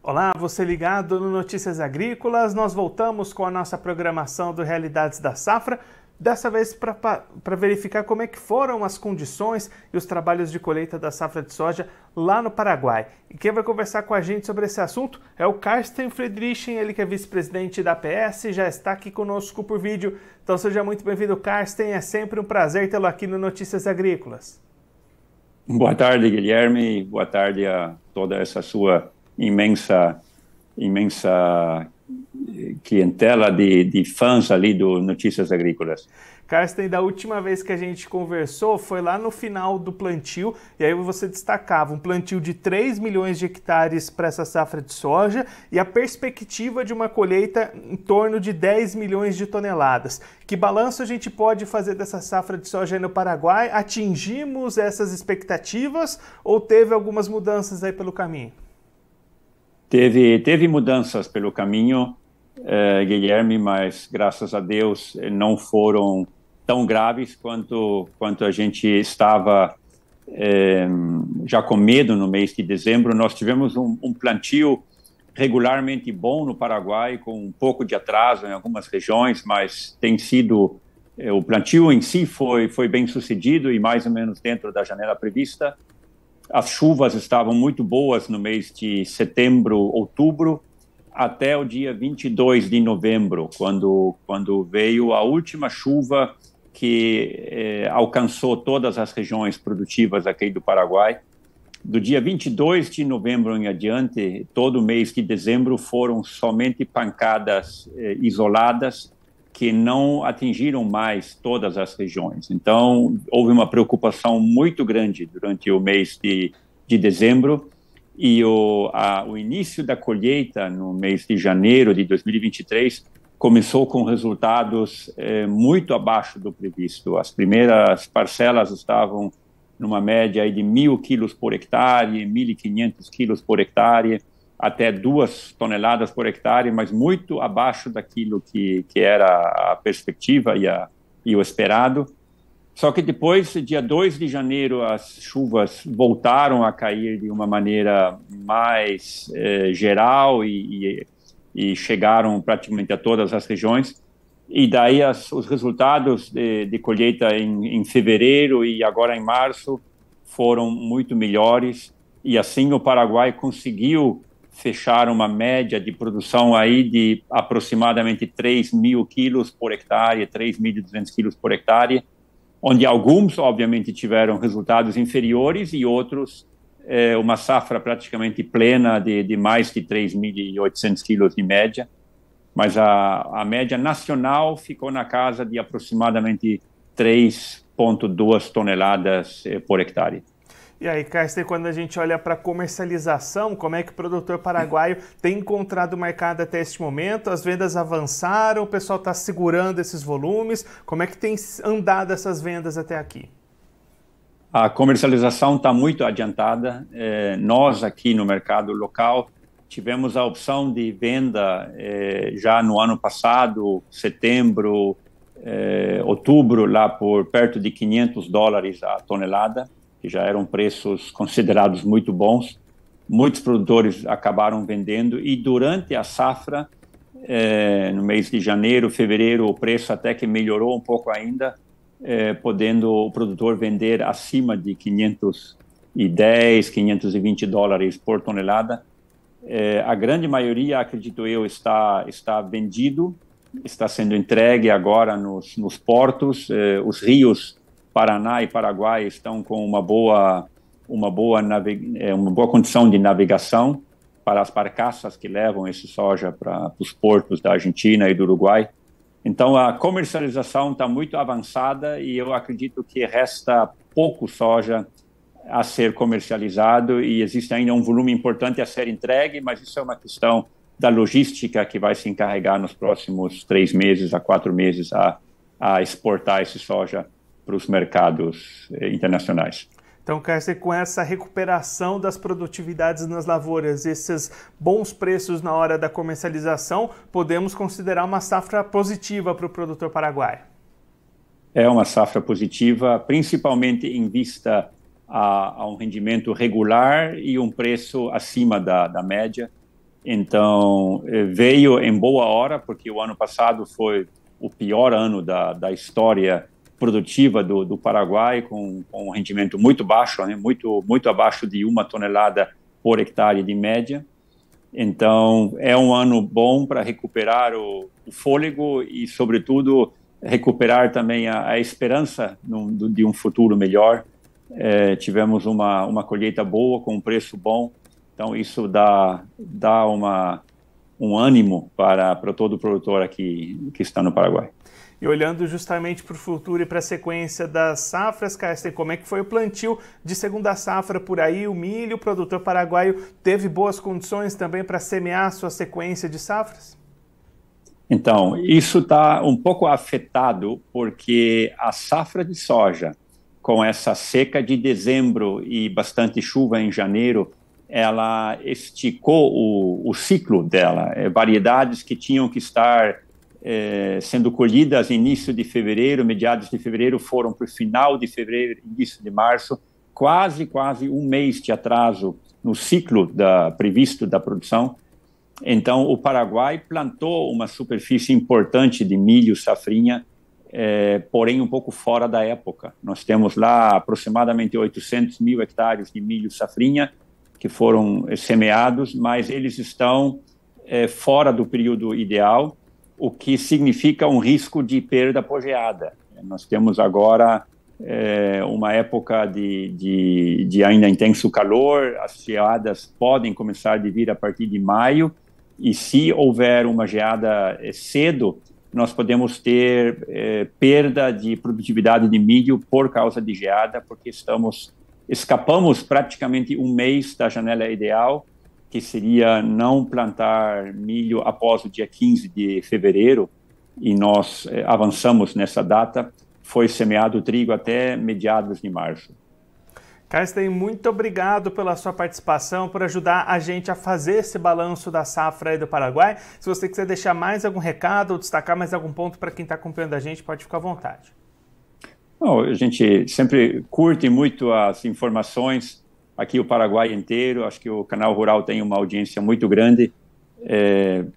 Olá, você ligado no Notícias Agrícolas, nós voltamos com a nossa programação do Realidades da Safra, dessa vez para verificar como é que foram as condições e os trabalhos de colheita da safra de soja lá no Paraguai. E quem vai conversar com a gente sobre esse assunto é o Carsten Friedrichen, ele que é vice-presidente da APS e já está aqui conosco por vídeo. Então seja muito bem-vindo, Carsten, é sempre um prazer tê-lo aqui no Notícias Agrícolas. Boa tarde, Guilherme, boa tarde a toda essa sua imensa clientela de fãs ali do Notícias Agrícolas. Carsten, da última vez que a gente conversou foi lá no final do plantio, e aí você destacava um plantio de 3 milhões de hectares para essa safra de soja e a perspectiva de uma colheita em torno de 10 milhões de toneladas. Que balanço a gente pode fazer dessa safra de soja aí no Paraguai? Atingimos essas expectativas ou teve algumas mudanças aí pelo caminho? Teve mudanças pelo caminho, Guilherme, mas graças a Deus não foram tão graves quanto a gente estava já com medo no mês de dezembro. Nós tivemos um plantio regularmente bom no Paraguai, com um pouco de atraso em algumas regiões, mas tem sido, o plantio em si foi bem sucedido e mais ou menos dentro da janela prevista. As chuvas estavam muito boas no mês de setembro, outubro, até o dia 22 de novembro, quando veio a última chuva que alcançou todas as regiões produtivas aqui do Paraguai. Do dia 22 de novembro em adiante, todo o mês de dezembro foram somente pancadas isoladas que não atingiram mais todas as regiões. Então, houve uma preocupação muito grande durante o mês de dezembro, e o início da colheita no mês de janeiro de 2023 começou com resultados muito abaixo do previsto. As primeiras parcelas estavam numa média de 1.000 quilos por hectare, 1.500 quilos por hectare, até 2 toneladas por hectare, mas muito abaixo daquilo que era a perspectiva e o esperado. Só que depois, dia 2 de janeiro, as chuvas voltaram a cair de uma maneira mais geral e chegaram praticamente a todas as regiões. E daí os resultados de colheita em fevereiro e agora em março foram muito melhores. E assim o Paraguai conseguiu fechar uma média de produção aí de aproximadamente 3.000 quilos por hectare, 3.200 quilos por hectare, onde alguns, obviamente, tiveram resultados inferiores e outros uma safra praticamente plena de mais de 3.800 quilos de média. Mas a média nacional ficou na casa de aproximadamente 3,2 toneladas por hectare. E aí, Carsten, quando a gente olha para a comercialização, como é que o produtor paraguaio tem encontrado o mercado até este momento? As vendas avançaram, o pessoal está segurando esses volumes, como é que tem andado essas vendas até aqui? A comercialização está muito adiantada. Nós aqui no mercado local tivemos a opção de venda já no ano passado, setembro, outubro, lá por perto de $500 a tonelada, que já eram preços considerados muito bons. Muitos produtores acabaram vendendo e durante a safra, no mês de janeiro, fevereiro, o preço até que melhorou um pouco ainda, podendo o produtor vender acima de $510, $520 por tonelada. A grande maioria, acredito eu, está vendido, está sendo entregue agora nos portos. Os rios Paraná e Paraguai estão com uma boa condição de navegação para as barcaças que levam esse soja para os portos da Argentina e do Uruguai. Então, a comercialização está muito avançada e eu acredito que resta pouco soja a ser comercializado e existe ainda um volume importante a ser entregue, mas isso é uma questão da logística que vai se encarregar nos próximos 3 meses a 4 meses a exportar esse soja para os mercados internacionais. Então, Carsten, com essa recuperação das produtividades nas lavouras, esses bons preços na hora da comercialização, podemos considerar uma safra positiva para o produtor paraguaio? É uma safra positiva, principalmente em vista a um rendimento regular e um preço acima da média. Então, veio em boa hora, porque o ano passado foi o pior ano da história produtiva do Paraguai, com um rendimento muito baixo, né? muito abaixo de 1 tonelada por hectare de média. Então, é um ano bom para recuperar o fôlego e, sobretudo, recuperar também a esperança de um futuro melhor. Tivemos uma colheita boa, com um preço bom, então isso dá um ânimo para todo produtor aqui que está no Paraguai. E olhando justamente para o futuro e para a sequência das safras, Carsten, como é que foi o plantio de segunda safra por aí? O milho, o produtor paraguaio teve boas condições também para semear a sua sequência de safras? Então, isso está um pouco afetado porque a safra de soja, com essa seca de dezembro e bastante chuva em janeiro, ela esticou o ciclo dela. Variedades que tinham que estar sendo colhidas início de fevereiro, meados de fevereiro, foram para o final de fevereiro, início de março, quase um mês de atraso no ciclo previsto da produção. Então, o Paraguai plantou uma superfície importante de milho safrinha, porém um pouco fora da época. Nós temos lá aproximadamente 800 mil hectares de milho safrinha que foram semeados, mas eles estão fora do período ideal, o que significa um risco de perda por geada. Nós temos agora uma época de ainda intenso calor, as geadas podem começar a vir a partir de maio, e se houver uma geada cedo, nós podemos ter perda de produtividade de milho por causa de geada, porque escapamos praticamente um mês da janela ideal, que seria não plantar milho após o dia 15 de fevereiro, e nós avançamos nessa data. Foi semeado trigo até meados de março. Carsten, muito obrigado pela sua participação, por ajudar a gente a fazer esse balanço da safra aí do Paraguai. Se você quiser deixar mais algum recado ou destacar mais algum ponto para quem está acompanhando a gente, pode ficar à vontade. Bom, a gente sempre curte muito as informações, aqui o Paraguai inteiro. Acho que o Canal Rural tem uma audiência muito grande,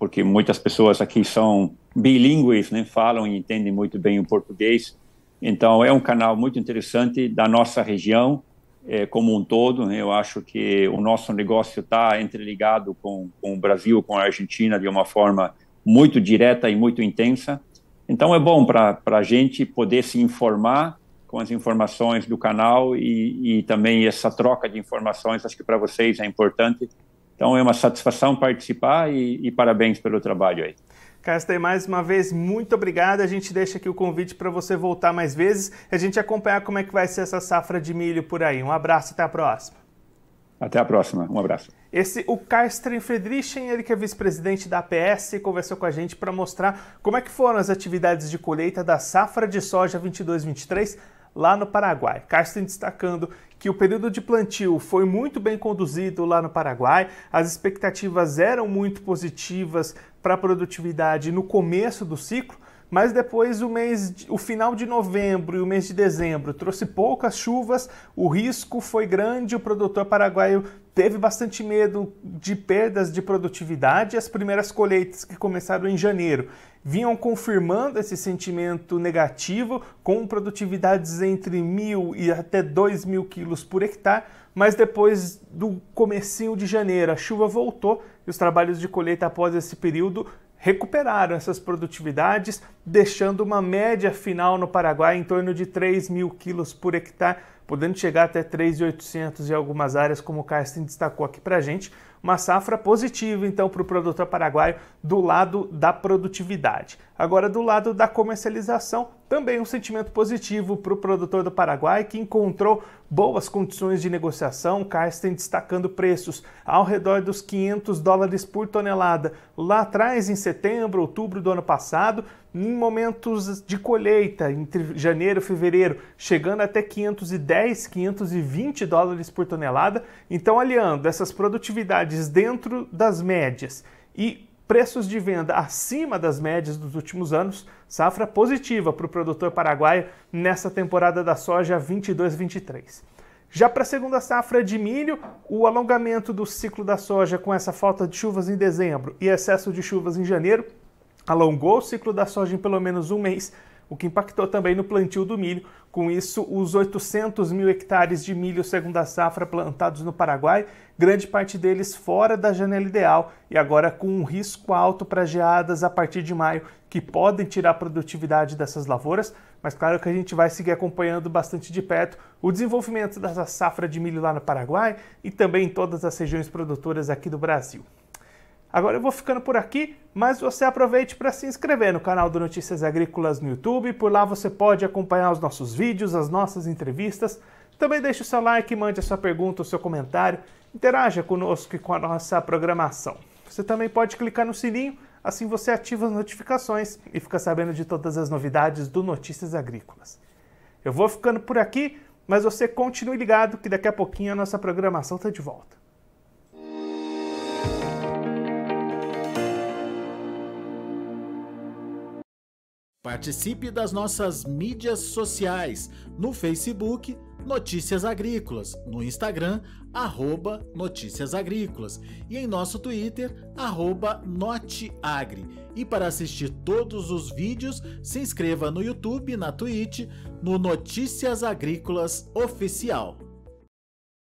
porque muitas pessoas aqui são bilíngues, né, falam e entendem muito bem o português. Então, é um canal muito interessante da nossa região, como um todo, né? Eu acho que o nosso negócio está entreligado com o Brasil, com a Argentina, de uma forma muito direta e muito intensa. Então, é bom para a gente poder se informar com as informações do canal e também essa troca de informações, acho que para vocês é importante. Então, é uma satisfação participar e parabéns pelo trabalho aí. Carsten, mais uma vez, muito obrigado. A gente deixa aqui o convite para você voltar mais vezes e a gente acompanhar como é que vai ser essa safra de milho por aí. Um abraço e até a próxima. Até a próxima. Um abraço. O Carsten Friedrichen, ele que é vice-presidente da APS, conversou com a gente para mostrar como é que foram as atividades de colheita da safra de soja 22-23 lá no Paraguai. Carsten destacando que o período de plantio foi muito bem conduzido lá no Paraguai, as expectativas eram muito positivas para a produtividade no começo do ciclo, mas depois o final de novembro e o mês de dezembro trouxe poucas chuvas, o risco foi grande, o produtor paraguaio teve bastante medo de perdas de produtividade. As primeiras colheitas que começaram em janeiro vinham confirmando esse sentimento negativo, com produtividades entre 1.000 e até 2.000 quilos por hectare, mas depois do comecinho de janeiro a chuva voltou e os trabalhos de colheita após esse período recuperaram essas produtividades, deixando uma média final no Paraguai em torno de 3.000 quilos por hectare, podendo chegar até 3.800 em algumas áreas, como o Carsten destacou aqui para a gente. Uma safra positiva, então, para o produtor paraguaio do lado da produtividade. Agora, do lado da comercialização, também um sentimento positivo para o produtor do Paraguai, que encontrou boas condições de negociação. Carsten destacando preços ao redor dos $500 por tonelada lá atrás, em setembro, outubro do ano passado, em momentos de colheita, entre janeiro e fevereiro, chegando até $510, $520 por tonelada. Então, aliando essas produtividades dentro das médias e preços de venda acima das médias dos últimos anos, safra positiva para o produtor paraguaio nessa temporada da soja 22-23. Já para a segunda safra de milho, o alongamento do ciclo da soja com essa falta de chuvas em dezembro e excesso de chuvas em janeiro alongou o ciclo da soja em pelo menos um mês, o que impactou também no plantio do milho. Com isso, os 800 mil hectares de milho segunda safra plantados no Paraguai, grande parte deles fora da janela ideal e agora com um risco alto para geadas a partir de maio, que podem tirar a produtividade dessas lavouras, mas claro que a gente vai seguir acompanhando bastante de perto o desenvolvimento dessa safra de milho lá no Paraguai e também em todas as regiões produtoras aqui do Brasil. Agora eu vou ficando por aqui, mas você aproveite para se inscrever no canal do Notícias Agrícolas no YouTube. Por lá você pode acompanhar os nossos vídeos, as nossas entrevistas. Também deixe o seu like, mande a sua pergunta, o seu comentário. Interaja conosco e com a nossa programação. Você também pode clicar no sininho, assim você ativa as notificações e fica sabendo de todas as novidades do Notícias Agrícolas. Eu vou ficando por aqui, mas você continue ligado que daqui a pouquinho a nossa programação está de volta. Participe das nossas mídias sociais, no Facebook, Notícias Agrícolas, no Instagram, @Notícias Agrícolas e em nosso Twitter, @Noteagri. E para assistir todos os vídeos, se inscreva no YouTube, na Twitch, no Notícias Agrícolas Oficial.